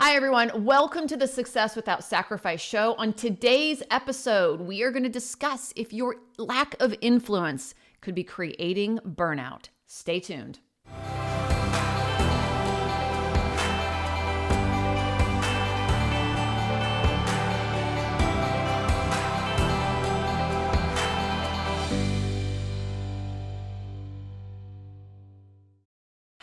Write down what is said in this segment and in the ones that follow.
Hi, everyone. Welcome to the Success Without Sacrifice show. On today's episode, we are going to discuss if your lack of influence could be creating burnout. Stay tuned.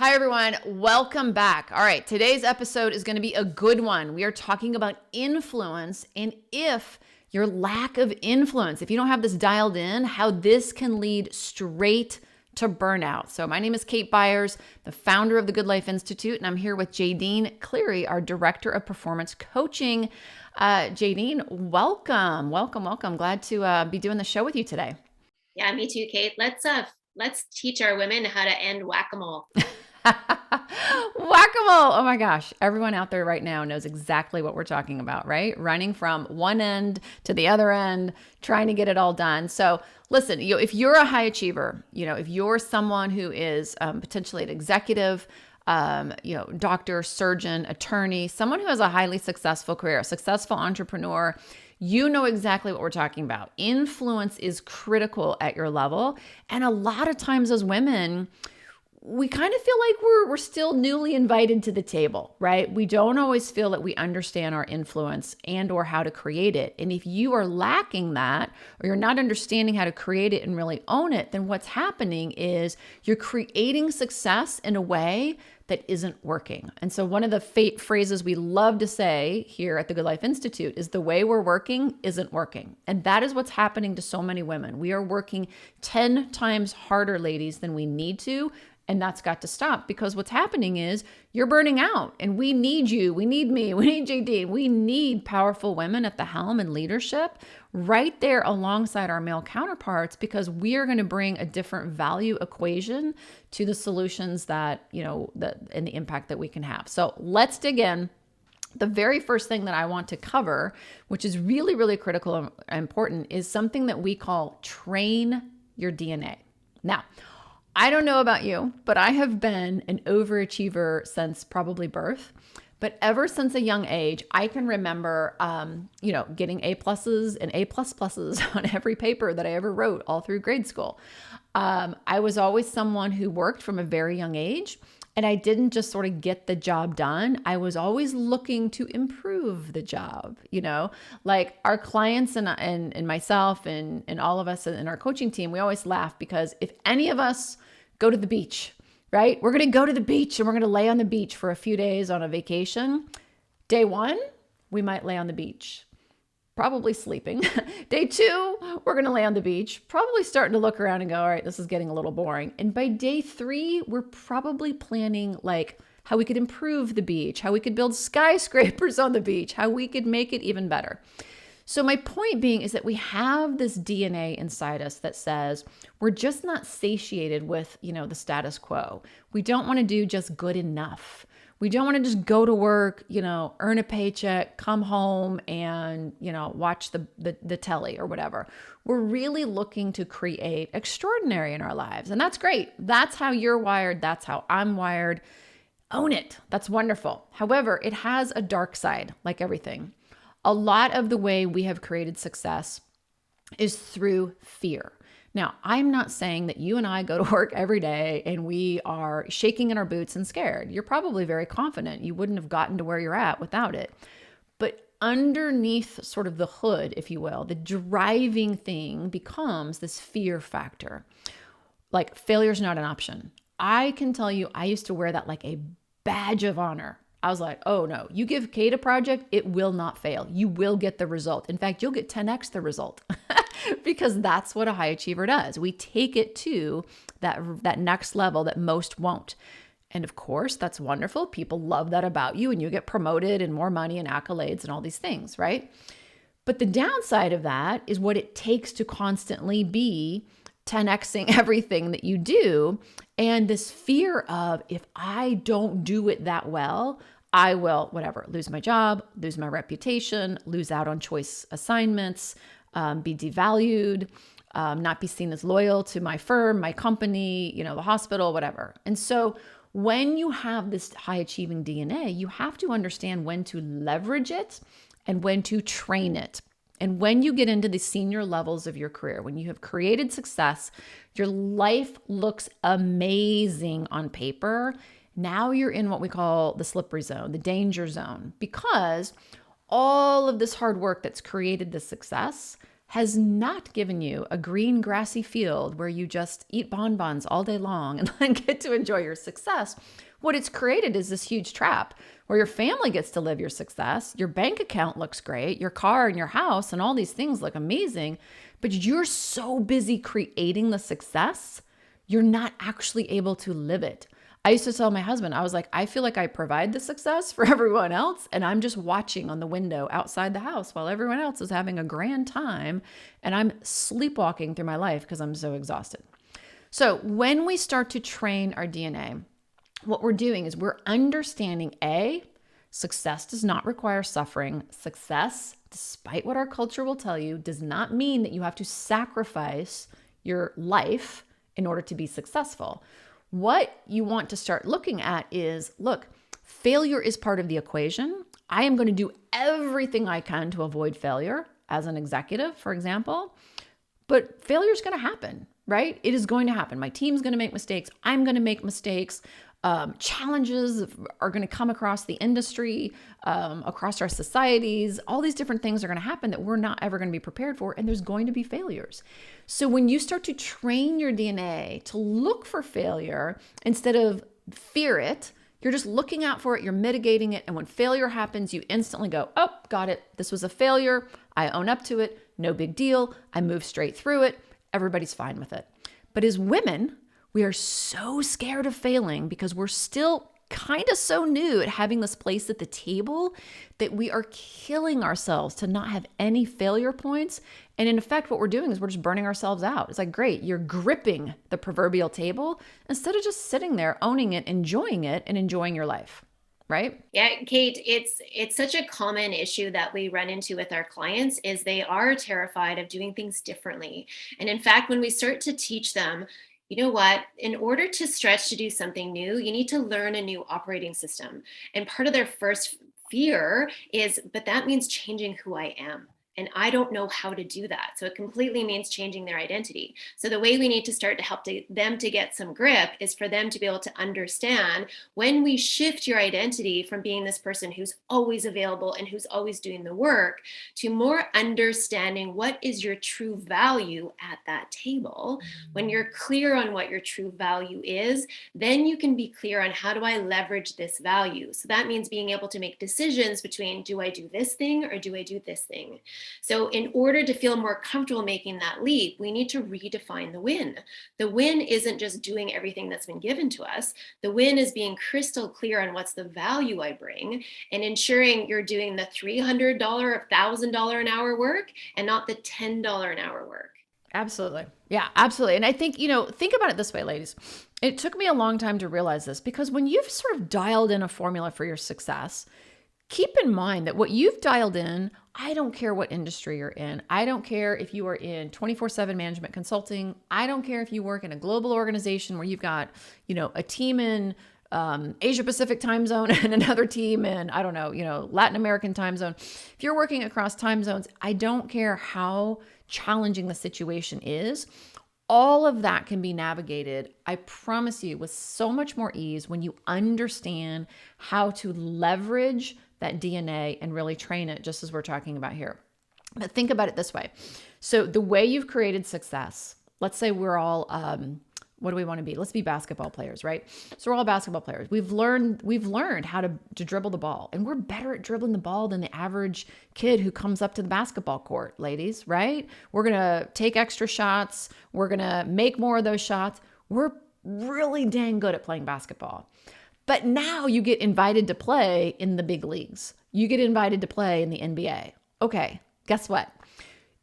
Hi, everyone. Welcome back. All right, today's episode is going to be a good one. We are talking about influence and if your lack of influence, if you don't have this dialed in, how this can lead straight to burnout. So my name is Kate Byers, the founder of the Good Life Institute, and I'm here with Jadine Cleary, our Director of Performance Coaching. Jadine, welcome. Glad to be doing the show with you today. Yeah, me too, Kate. Let's teach our women how to end whack-a-mole. Whack-a-mole. Oh my gosh. Everyone out there right now knows exactly what we're talking about, right? Running from one end to the other end, trying to get it all done. So listen, if you're a high achiever, if you're someone who is potentially an executive, doctor, surgeon, attorney, someone who has a highly successful career, a successful entrepreneur, you know exactly what we're talking about. Influence is critical at your level. And a lot of times as women, we kind of feel like we're still newly invited to the table, right? We don't always feel that we understand our influence and or how to create it. And if you are lacking that, or you're not understanding how to create it and really own it, then what's happening is you're creating success in a way that isn't working. And so one of the phrases we love to say here at the Good Life Institute is the way we're working isn't working. And that is what's happening to so many women. We are working 10 times harder, ladies, than we need to. And that's got to stop, because what's happening is you're burning out, and we need you. We need me. We need JD. We need powerful women at the helm and leadership right there alongside our male counterparts, because we are going to bring a different value equation to the solutions and the impact that we can have. So let's dig in. The very first thing that I want to cover, which is really, really critical and important, is something that we call train your DNA. Now, I don't know about you, but I have been an overachiever since probably birth. But ever since a young age, I can remember, getting A pluses and A plus pluses on every paper that I ever wrote all through grade school. I was always someone who worked from a very young age, and I didn't just sort of get the job done. I was always looking to improve the job, like our clients and myself and all of us in our coaching team, we always laugh because if any of us go to the beach, right? We're going to go to the beach and we're going to lay on the beach for a few days on a vacation. Day one, we might lay on the beach, probably sleeping. Day two, we're going to lay on the beach, probably starting to look around and go, all right, this is getting a little boring. And by day three, we're probably planning like how we could improve the beach, how we could build skyscrapers on the beach, how we could make it even better. So my point being is that we have this DNA inside us that says we're just not satiated with, the status quo. We don't want to do just good enough. We don't want to just go to work, earn a paycheck, come home and, watch the telly or whatever. We're really looking to create extraordinary in our lives. And that's great. That's how you're wired. That's how I'm wired. Own it. That's wonderful. However, it has a dark side, like everything. A lot of the way we have created success is through fear. Now, I'm not saying that you and I go to work every day and we are shaking in our boots and scared. You're probably very confident. You wouldn't have gotten to where you're at without it. But underneath sort of the hood, if you will, the driving thing becomes this fear factor. Like failure's not an option. I can tell you, I used to wear that like a badge of honor. I was like, oh no, you give Kate a project, it will not fail. You will get the result. In fact, you'll get 10x the result because that's what a high achiever does. We take it to that next level that most won't. And of course, that's wonderful. People love that about you and you get promoted and more money and accolades and all these things, right? But the downside of that is what it takes to constantly be 10xing everything that you do. And this fear of if I don't do it that well, I will, lose my job, lose my reputation, lose out on choice assignments, be devalued, not be seen as loyal to my firm, my company, the hospital, whatever. And so when you have this high achieving DNA, you have to understand when to leverage it and when to train it. And when you get into the senior levels of your career, when you have created success, your life looks amazing on paper. Now you're in what we call the slippery zone, the danger zone, because all of this hard work that's created this success has not given you a green grassy field where you just eat bonbons all day long and then get to enjoy your success. What it's created is this huge trap where your family gets to live your success, your bank account looks great, your car and your house and all these things look amazing, but you're so busy creating the success, you're not actually able to live it. I used to tell my husband, I was like, I feel like I provide the success for everyone else, and I'm just watching on the window outside the house while everyone else is having a grand time, and I'm sleepwalking through my life because I'm so exhausted. So when we start to train our DNA, what we're doing is we're understanding success does not require suffering. Success, despite what our culture will tell you, does not mean that you have to sacrifice your life in order to be successful. What you want to start looking at is, look, failure is part of the equation. I am going to do everything I can to avoid failure as an executive, for example, but failure is going to happen, right? It is going to happen. My team's going to make mistakes. I'm going to make mistakes. Challenges are going to come across the industry, across our societies. All these different things are going to happen that we're not ever going to be prepared for, and there's going to be failures. So when you start to train your DNA to look for failure instead of fear it, you're just looking out for it, you're mitigating it, and when failure happens, you instantly go, oh, got it. This was a failure. I own up to it. No big deal. I move straight through it. Everybody's fine with it. But as women, we are so scared of failing because we're still kind of so new at having this place at the table that we are killing ourselves to not have any failure points. And in effect, what we're doing is we're just burning ourselves out. It's like, great, you're gripping the proverbial table instead of just sitting there, owning it, and enjoying your life. Right? Yeah, Kate, it's such a common issue that we run into with our clients is they are terrified of doing things differently. And in fact, when we start to teach them, you know what, in order to stretch to do something new, you need to learn a new operating system. And part of their first fear is, but that means changing who I am. And I don't know how to do that. So it completely means changing their identity. So the way we need to start to help them to get some grip is for them to be able to understand when we shift your identity from being this person who's always available and who's always doing the work to more understanding what is your true value at that table. When you're clear on what your true value is, then you can be clear on how do I leverage this value. So that means being able to make decisions between, do I do this thing or do I do this thing? So in order to feel more comfortable making that leap, we need to redefine the win. The win isn't just doing everything that's been given to us. The win is being crystal clear on what's the value I bring and ensuring you're doing the $300 or $1,000 an hour work and not the $10 an hour work. Absolutely. Yeah, absolutely. And I think, think about it this way, ladies. It took me a long time to realize this because when you've sort of dialed in a formula for your success, keep in mind that what you've dialed in, I don't care what industry you're in. I don't care if you are in 24/7 management consulting. I don't care if you work in a global organization where you've got, a team in Asia Pacific time zone and another team in, I don't know, Latin American time zone. If you're working across time zones, I don't care how challenging the situation is. All of that can be navigated, I promise you, with so much more ease when you understand how to leverage that DNA and really train it, just as we're talking about here. But think about it this way. So the way you've created success, let's say we're all, what do we want to be? Let's be basketball players, right? So we're all basketball players. We've learned how to dribble the ball, and we're better at dribbling the ball than the average kid who comes up to the basketball court, ladies, right? We're going to take extra shots. We're going to make more of those shots. We're really dang good at playing basketball. But now you get invited to play in the big leagues. You get invited to play in the NBA. Okay, guess what?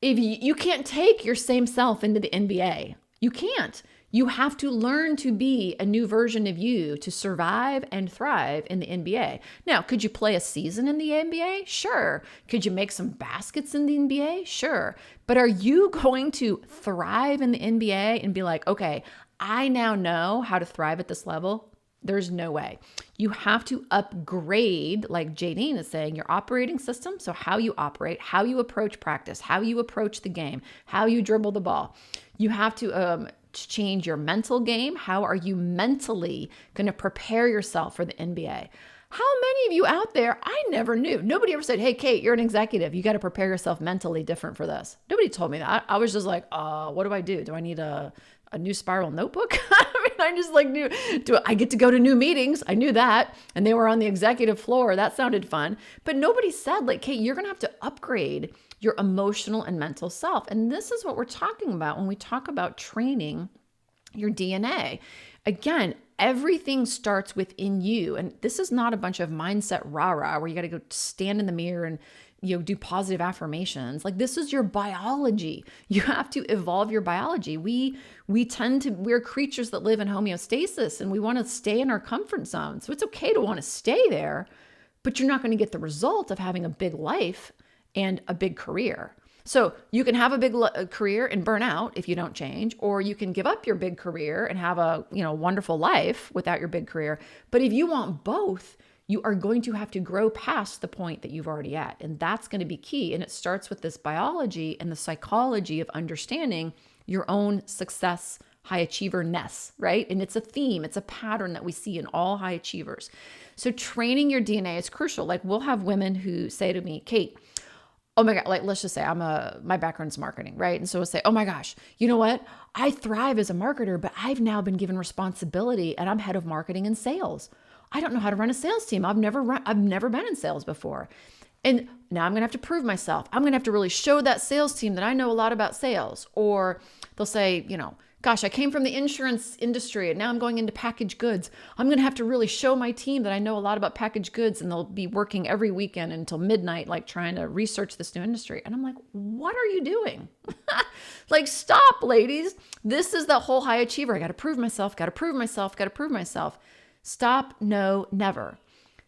If you can't take your same self into the NBA. You can't. You have to learn to be a new version of you to survive and thrive in the NBA. Now, could you play a season in the NBA? Sure. Could you make some baskets in the NBA? Sure. But are you going to thrive in the NBA and be like, okay, I now know how to thrive at this level? There's no way. You have to upgrade, like Jadine is saying, your operating system. So, how you operate, how you approach practice, how you approach the game, how you dribble the ball. You have to change your mental game. How are you mentally going to prepare yourself for the NBA? How many of you out there, I never knew. Nobody ever said, hey, Kate, you're an executive. You got to prepare yourself mentally different for this. Nobody told me that. I was just like, what do I do? Do I need a new spiral notebook? I just like knew, do I get to go to new meetings? I knew that. And they were on the executive floor. That sounded fun. But nobody said, like, Kate, you're going to have to upgrade your emotional and mental self. And this is what we're talking about when we talk about training your DNA. Again, everything starts within you. And this is not a bunch of mindset rah-rah where you got to go stand in the mirror and do positive affirmations. Like, this is your biology. You have to evolve your biology. We're creatures that live in homeostasis, and we want to stay in our comfort zone. So it's okay to want to stay there, but you're not going to get the result of having a big life and a big career. So you can have a big career and burn out if you don't change, or you can give up your big career and have a wonderful life without your big career. But if you want both, you are going to have to grow past the point that you've already at. And that's going to be key. And it starts with this biology and the psychology of understanding your own success, high achiever-ness, right? And it's a theme, it's a pattern that we see in all high achievers. So training your DNA is crucial. Like, we'll have women who say to me, Kate, oh my God, like, let's just say my background's marketing, right? And so we'll say, oh my gosh, you know what? I thrive as a marketer, but I've now been given responsibility and I'm head of marketing and sales. I don't know how to run a sales team. I've never been in sales before. And now I'm going to have to prove myself. I'm going to have to really show that sales team that I know a lot about sales. Or they'll say, gosh, I came from the insurance industry and now I'm going into packaged goods. I'm going to have to really show my team that I know a lot about packaged goods, and they'll be working every weekend until midnight, like trying to research this new industry. And I'm like, what are you doing? Like, stop, ladies. This is the whole high achiever. I got to prove myself, got to prove myself, got to prove myself. Stop, no, never.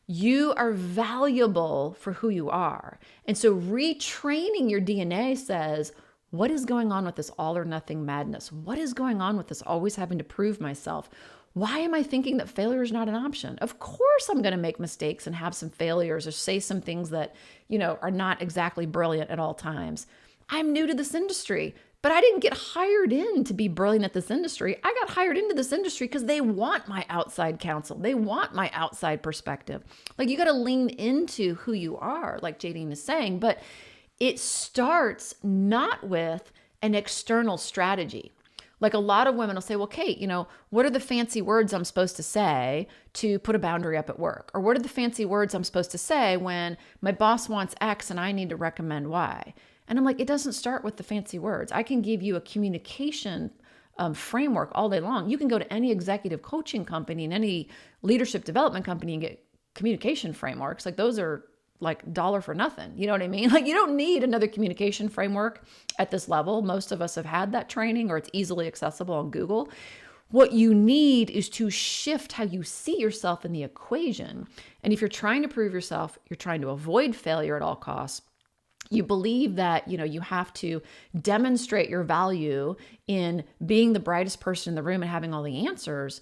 You are valuable for who you are. And so retraining your DNA says, what is going on with this all or nothing madness? What is going on with this always having to prove myself? Why am I thinking that failure is not an option? Of course I'm going to make mistakes and have some failures or say some things that, are not exactly brilliant at all times. I'm new to this industry, but I didn't get hired in to be brilliant at this industry. I got hired into this industry because they want my outside counsel. They want my outside perspective. Like, you got to lean into who you are, like Jadine is saying, but it starts not with an external strategy. Like, a lot of women will say, well, Kate, what are the fancy words I'm supposed to say to put a boundary up at work? Or what are the fancy words I'm supposed to say when my boss wants X and I need to recommend Y? And I'm like, it doesn't start with the fancy words. I can give you a communication framework all day long. You can go to any executive coaching company and any leadership development company and get communication frameworks. Like, those are like dollar for nothing. You know what I mean? Like, you don't need another communication framework at this level. Most of us have had that training, or it's easily accessible on Google. What you need is to shift how you see yourself in the equation. And if you're trying to prove yourself, you're trying to avoid failure at all costs, you believe that, you have to demonstrate your value in being the brightest person in the room and having all the answers,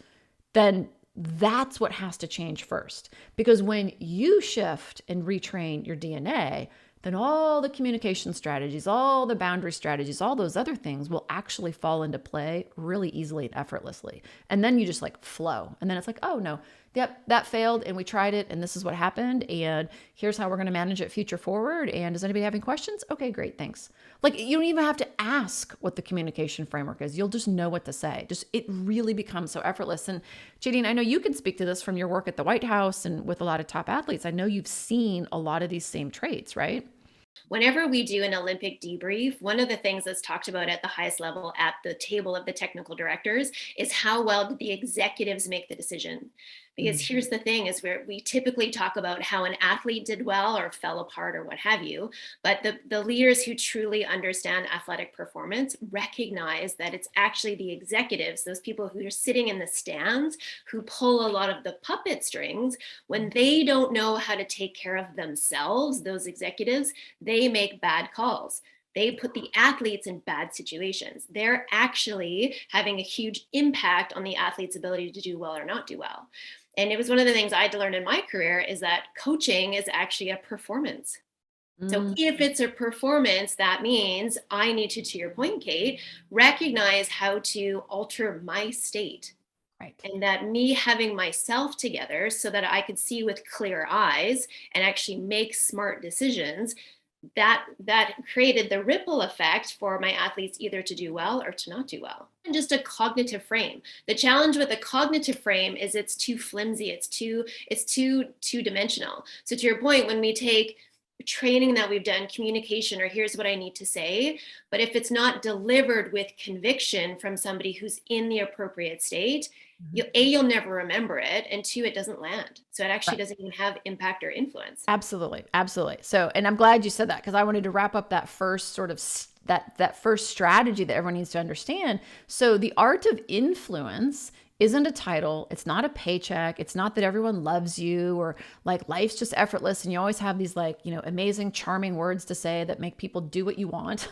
then that's what has to change first. Because when you shift and retrain your DNA, then all the communication strategies, all the boundary strategies, all those other things will actually fall into play really easily and effortlessly. And then you just like flow. And then it's like, oh no, yep, that failed and we tried it and this is what happened. And here's how we're going to manage it future forward. And does anybody have any questions? Okay, great. Thanks. Like, you don't even have to ask what the communication framework is. You'll just know what to say. It really becomes so effortless. And Jadine, I know you can speak to this from your work at the White House and with a lot of top athletes. I know you've seen a lot of these same traits, right? Whenever we do an Olympic debrief, one of the things that's talked about at the highest level at the table of the technical directors is how well did the executives make the decision? Because here's the thing, is where we typically talk about how an athlete did well or fell apart or what have you, but the leaders who truly understand athletic performance recognize that it's actually the executives, those people who are sitting in the stands, who pull a lot of the puppet strings. When they don't know how to take care of themselves, those executives, they make bad calls. They put the athletes in bad situations. They're actually having a huge impact on the athlete's ability to do well or not do well. And it was one of the things I had to learn in my career, is that coaching is actually a performance. So Mm, if it's a performance, that means I need to your point, Kate, recognize how to alter my state. right. And that me having myself together so that I could see with clear eyes and actually make smart decisions, that created the ripple effect for my athletes either to do well or to not do well. And just a cognitive frame. The challenge with a cognitive frame is it's too flimsy, it's too two-dimensional. So to your point, when we take training that we've done, communication, or here's what I need to say, but if it's not delivered with conviction from somebody who's in the appropriate state, Mhm. you'll never remember it, and two, it doesn't land. So it actually Right. doesn't even have impact or influence. Absolutely. Absolutely. So, and I'm glad you said that, because I wanted to wrap up that first sort of that first strategy that everyone needs to understand. So the art of influence isn't a title. It's not a paycheck. It's not that everyone loves you, or like life's just effortless and you always have these like, amazing, charming words to say that make people do what you want.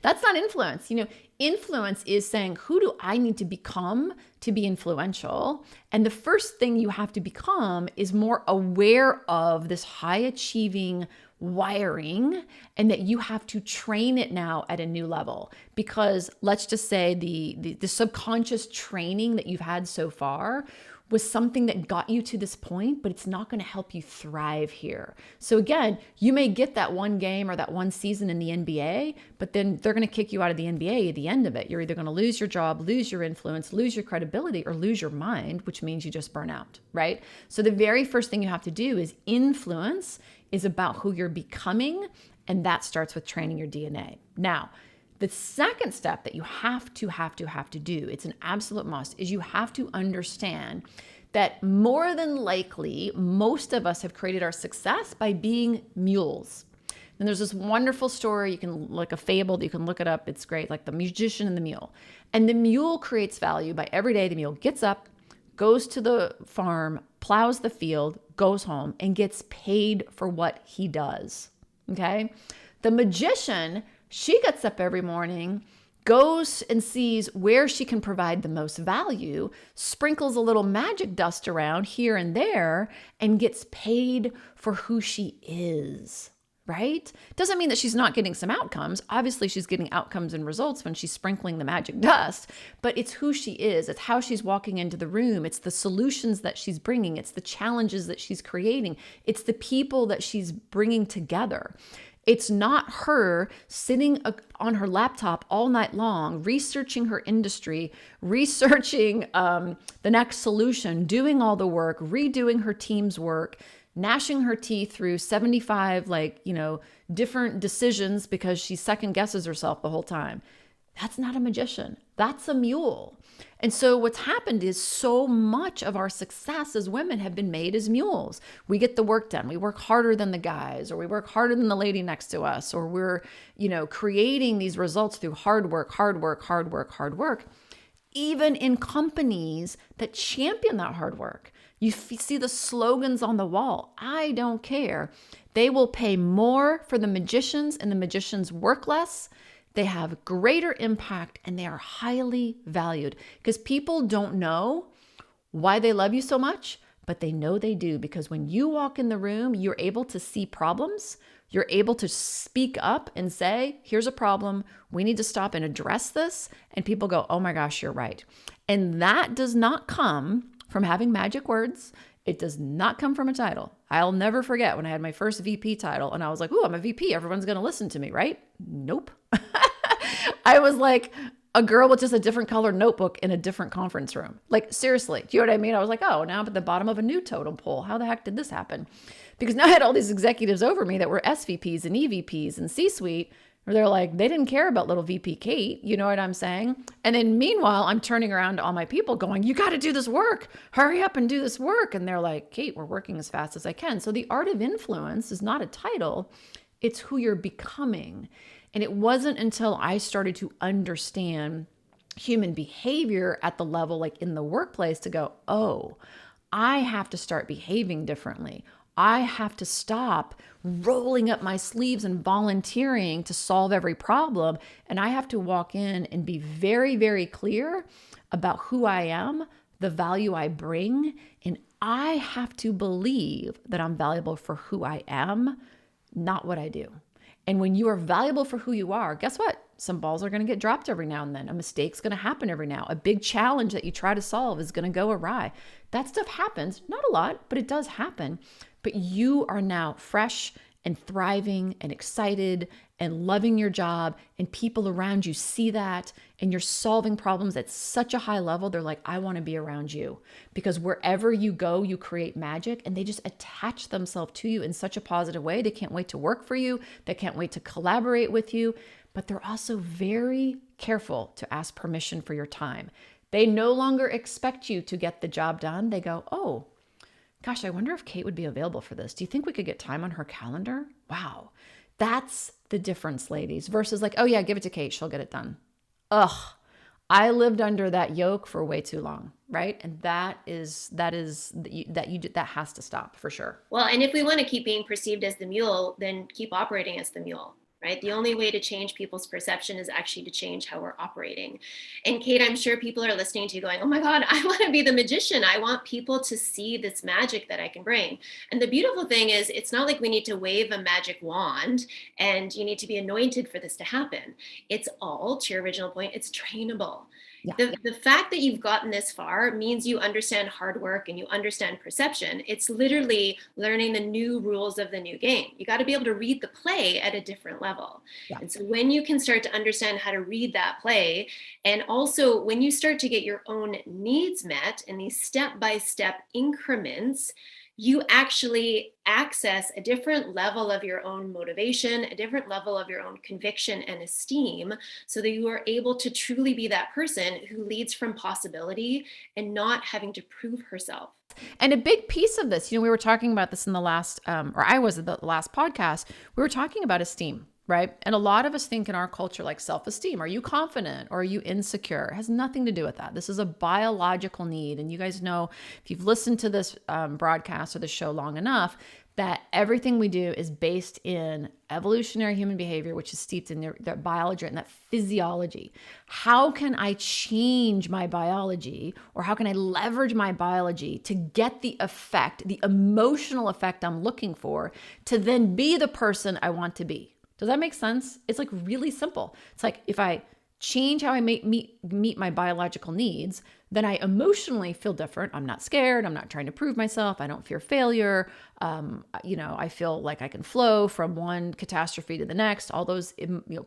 That's not influence. Influence is saying, who do I need to become to be influential? And the first thing you have to become is more aware of this high achieving wiring, and that you have to train it now at a new level. Because let's just say the subconscious training that you've had so far was something that got you to this point, but it's not going to help you thrive here. So again, you may get that one game or that one season in the NBA, but then they're going to kick you out of the NBA at the end of it. You're either going to lose your job, lose your influence, lose your credibility, or lose your mind, which means you just burn out, right? So the very first thing you have to do is influence is about who you're becoming, and that starts with training your DNA. Now, the second step that you have to do, it's an absolute must, is you have to understand that more than likely, most of us have created our success by being mules. And there's this wonderful story, you can like a fable, you can look it up, it's great, like the magician and the mule. And the mule creates value by every day the mule gets up, goes to the farm, plows the field, goes home, and gets paid for what he does. Okay? The magician, she gets up every morning, goes and sees where she can provide the most value, sprinkles a little magic dust around here and there, and gets paid for who she is. Right? Doesn't mean that she's not getting some outcomes. Obviously, she's getting outcomes and results when she's sprinkling the magic dust, but it's who she is. It's how she's walking into the room. It's the solutions that she's bringing. It's the challenges that she's creating. It's the people that she's bringing together. It's not her sitting on her laptop all night long, researching her industry, researching the next solution, doing all the work, redoing her team's work, gnashing her teeth through 75 different decisions because she second guesses herself the whole time. That's not a magician. That's a mule. And so what's happened is so much of our success as women have been made as mules. We get the work done. We work harder than the guys, or we work harder than the lady next to us, or we're, creating these results through hard work, even in companies that champion that hard work. You see the slogans on the wall. I don't care. They will pay more for the magicians, and the magicians work less. They have greater impact, and they are highly valued, because people don't know why they love you so much, but they know they do, because when you walk in the room, you're able to see problems. You're able to speak up and say, here's a problem. We need to stop and address this. And people go, oh my gosh, you're right. And that does not come from having magic words. It does not come from a title. I'll never forget when I had my first VP title and I was like, ooh, I'm a VP. Everyone's going to listen to me, right? Nope. I was like a girl with just a different colored notebook in a different conference room. Like, seriously, do you know what I mean? I was like, oh, now I'm at the bottom of a new totem pole. How the heck did this happen? Because now I had all these executives over me that were SVPs and EVPs and C-suite, where they're like, they didn't care about little VP Kate. You know what I'm saying? And then meanwhile, I'm turning around to all my people going, you got to do this work. Hurry up and do this work. And they're like, Kate, we're working as fast as I can. So the art of influence is not a title. It's who you're becoming. And it wasn't until I started to understand human behavior at the level, like in the workplace, to go, oh, I have to start behaving differently. I have to stop rolling up my sleeves and volunteering to solve every problem. And I have to walk in and be very, very clear about who I am, the value I bring, and I have to believe that I'm valuable for who I am, not what I do. And when you are valuable for who you are, guess what? Some balls are going to get dropped every now and then. A mistake's going to happen every now. A big challenge that you try to solve is going to go awry. That stuff happens. Not a lot, but it does happen. But you are now fresh and thriving and excited and loving your job, and people around you see that, and you're solving problems at such a high level. They're like, I want to be around you, because wherever you go, you create magic, and they just attach themselves to you in such a positive way. They can't wait to work for you. They can't wait to collaborate with you, but they're also very careful to ask permission for your time. They no longer expect you to get the job done. They go, oh, gosh, I wonder if Kate would be available for this. Do you think we could get time on her calendar? Wow. That's the difference, ladies, versus like, oh yeah, give it to Kate. She'll get it done. Ugh. I lived under that yoke for way too long, right? And that has to stop for sure. Well, and if we want to keep being perceived as the mule, then keep operating as the mule. Right? The only way to change people's perception is actually to change how we're operating. And Kate, I'm sure people are listening to you going, oh my God, I want to be the magician. I want people to see this magic that I can bring. And the beautiful thing is, it's not like we need to wave a magic wand and you need to be anointed for this to happen. It's all, to your original point, it's trainable. Yeah. The fact that you've gotten this far means you understand hard work and you understand perception. It's literally learning the new rules of the new game. You got to be able to read the play at a different level. Yeah. And so when you can start to understand how to read that play, and also when you start to get your own needs met in these step-by-step increments, you actually access a different level of your own motivation, a different level of your own conviction and esteem, so that you are able to truly be that person who leads from possibility and not having to prove herself. And a big piece of this, we were talking about this in the last, or I was at the last podcast, we were talking about esteem. Right? And a lot of us think in our culture, like self-esteem. Are you confident or are you insecure? It has nothing to do with that. This is a biological need. And you guys know, if you've listened to this broadcast or the show long enough, that everything we do is based in evolutionary human behavior, which is steeped in their biology and that physiology. How can I change my biology, or how can I leverage my biology to get the effect, the emotional effect I'm looking for, to then be the person I want to be? Does that make sense? It's like really simple. It's like if I change how I meet my biological needs, then I emotionally feel different. I'm not scared. I'm not trying to prove myself. I don't fear failure. I feel like I can flow from one catastrophe to the next, all those,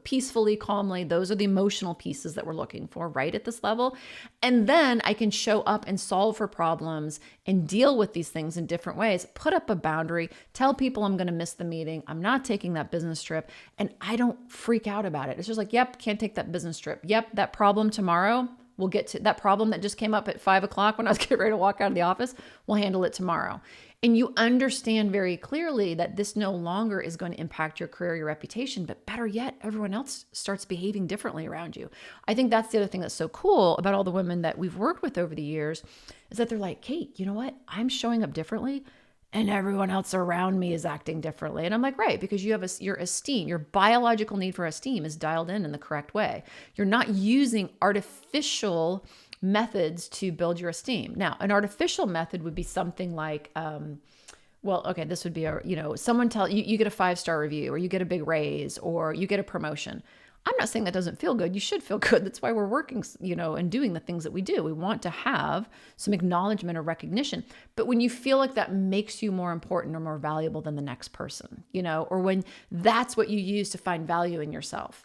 peacefully, calmly. Those are the emotional pieces that we're looking for right at this level. And then I can show up and solve for problems and deal with these things in different ways, put up a boundary, tell people I'm going to miss the meeting. I'm not taking that business trip, and I don't freak out about it. It's just like, yep, can't take that business trip. Yep, that problem tomorrow. We'll get to that problem that just came up at 5:00 when I was getting ready to walk out of the office. We'll handle it tomorrow. And you understand very clearly that this no longer is going to impact your career, your reputation, but better yet, everyone else starts behaving differently around you. I think that's the other thing that's so cool about all the women that we've worked with over the years, is that they're like, Kate, you know what? I'm showing up differently, and everyone else around me is acting differently. And I'm like, right, because you have your esteem, your biological need for esteem is dialed in the correct way. You're not using artificial methods to build your esteem. Now, an artificial method would be something like, this would be someone tell you get a 5-star review, or you get a big raise, or you get a promotion. I'm not saying that doesn't feel good. You should feel good. That's why we're working, and doing the things that we do. We want to have some acknowledgement or recognition. But when you feel like that makes you more important or more valuable than the next person, or when that's what you use to find value in yourself,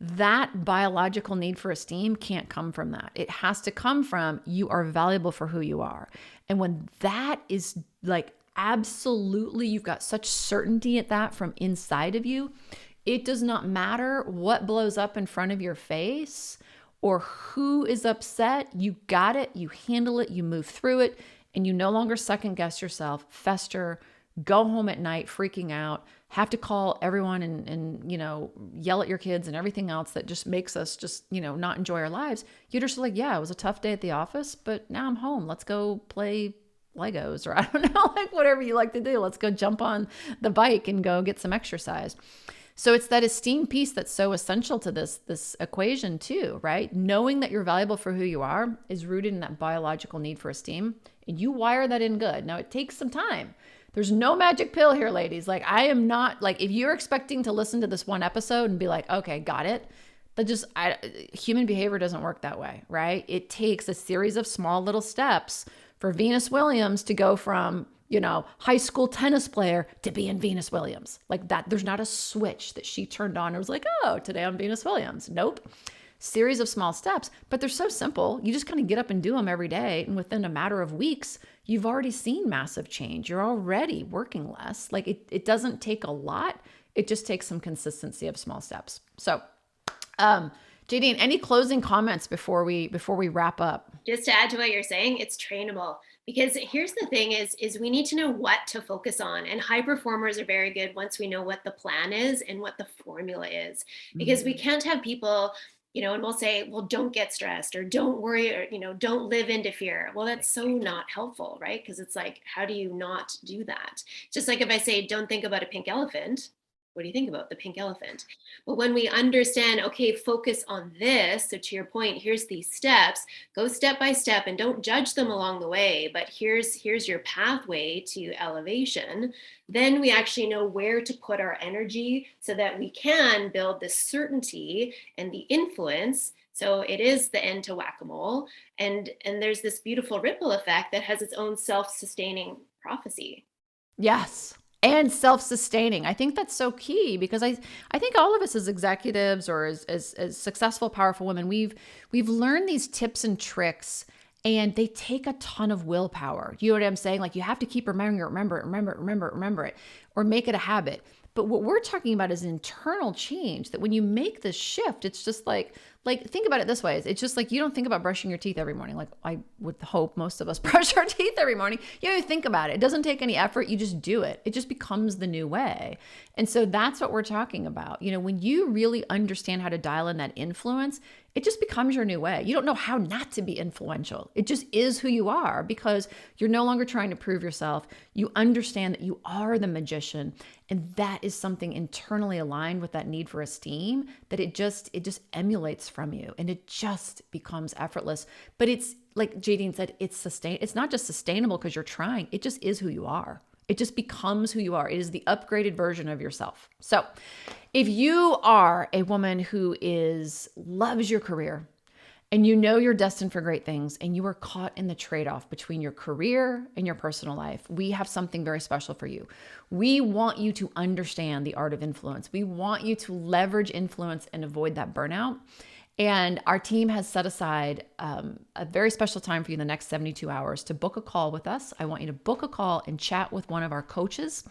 that biological need for esteem can't come from that. It has to come from you are valuable for who you are. And when that is like absolutely, you've got such certainty at that from inside of you, it does not matter what blows up in front of your face or who is upset. You got it, you handle it, you move through it, and you no longer second guess yourself, fester, go home at night freaking out, have to call everyone and yell at your kids and everything else that just makes us just, not enjoy our lives. You're just like, yeah, it was a tough day at the office, but now I'm home. Let's go play Legos, or I don't know, like whatever you like to do. Let's go jump on the bike and go get some exercise. So it's that esteem piece that's so essential to this equation too, right? Knowing that you're valuable for who you are is rooted in that biological need for esteem, and you wire that in good. Now it takes some time. There's no magic pill here, ladies. Like, I am not like, if you're expecting to listen to this one episode and be like, okay, got it. Human behavior doesn't work that way, right? It takes a series of small little steps for Venus Williams to go from, high school tennis player to being Venus Williams. Like that, there's not a switch that she turned on and was like, oh, today I'm Venus Williams. Nope. Series of small steps, but they're so simple. You just kind of get up and do them every day. And within a matter of weeks, you've already seen massive change. You're already working less. Like it doesn't take a lot. It just takes some consistency of small steps. So, Jadine, any closing comments before we wrap up? Just to add to what you're saying, it's trainable. Because here's the thing is we need to know what to focus on. And high performers are very good once we know what the plan is and what the formula is. Because we can't have people, and we'll say, well, don't get stressed or don't worry or, don't live into fear. Well, that's so not helpful, right? Because it's like, how do you not do that? Just like if I say, don't think about a pink elephant. What do you think about the pink elephant? But when we understand, okay, focus on this. So to your point, here's these steps, go step by step and don't judge them along the way, but here's your pathway to elevation. Then we actually know where to put our energy so that we can build the certainty and the influence. So it is the end to whack-a-mole. And there's this beautiful ripple effect that has its own self-sustaining prophecy. Yes. And self-sustaining. I think that's so key because I think all of us as executives or as successful, powerful women, we've learned these tips and tricks, and they take a ton of willpower. You know what I'm saying? Like, you have to keep remembering it, remember it, or make it a habit. But what we're talking about is internal change, that when you make this shift, it's just like think about it this way. It's just like, you don't think about brushing your teeth every morning. Like, I would hope most of us brush our teeth every morning. You don't even think about it. It doesn't take any effort. You just do it. It just becomes the new way. And so that's what we're talking about. When you really understand how to dial in that influence, it just becomes your new way. You don't know how not to be influential. It just is who you are because you're no longer trying to prove yourself. You understand that you are the magician. And that is something internally aligned with that need for esteem, that it just emulates from you and it just becomes effortless. But it's like Jadine said, it's not just sustainable because you're trying. It just is who you are. It just becomes who you are. It is the upgraded version of yourself. So if you are a woman who loves your career, and you're destined for great things, and you are caught in the trade-off between your career and your personal life, we have something very special for you. We want you to understand the art of influence. We want you to leverage influence and avoid that burnout. And our team has set aside a very special time for you in the next 72 hours to book a call with us. I want you to book a call and chat with one of our coaches.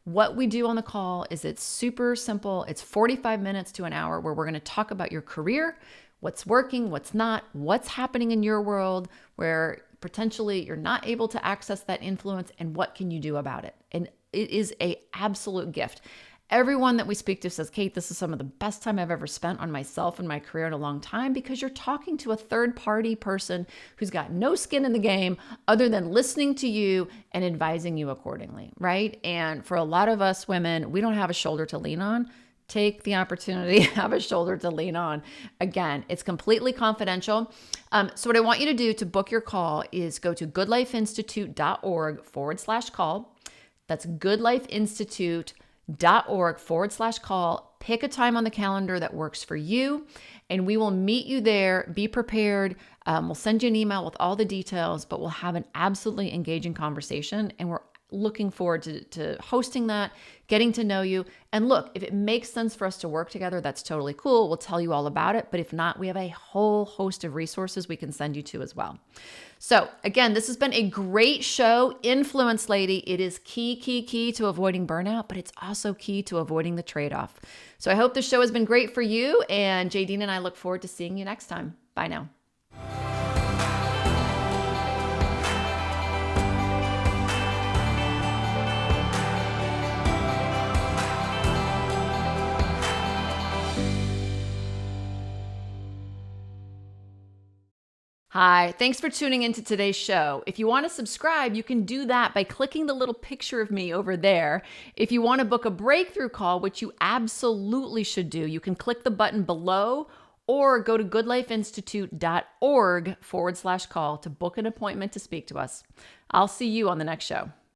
What we do on the call is it's super simple. It's 45 minutes to an hour where we're going to talk about your career, what's working, what's not, what's happening in your world where potentially you're not able to access that influence, and what can you do about it. And it is an absolute gift. Everyone that we speak to says, Kate, this is some of the best time I've ever spent on myself and my career in a long time, because you're talking to a third-party person who's got no skin in the game other than listening to you and advising you accordingly, right? And for a lot of us women, we don't have a shoulder to lean on. Take the opportunity to have a shoulder to lean on. Again, it's completely confidential. So what I want you to do to book your call is go to goodlifeinstitute.org/call. That's goodlifeinstitute.org/call. Pick a time on the calendar that works for you, and we will meet you there. Be prepared. We'll send you an email with all the details, but we'll have an absolutely engaging conversation, and we're looking forward to hosting that, getting to know you. And look, if it makes sense for us to work together, that's totally cool. We'll tell you all about it. But if not, we have a whole host of resources we can send you to as well. So again, this has been a great show. Influence, lady. It is key to avoiding burnout, but it's also key to avoiding the trade-off. So I hope the show has been great for you. And Jadine and I look forward to seeing you next time. Bye now. Hi, thanks for tuning into today's show. If you want to subscribe, you can do that by clicking the little picture of me over there. If you want to book a breakthrough call, which you absolutely should do, you can click the button below or go to goodlifeinstitute.org/call to book an appointment to speak to us. I'll see you on the next show.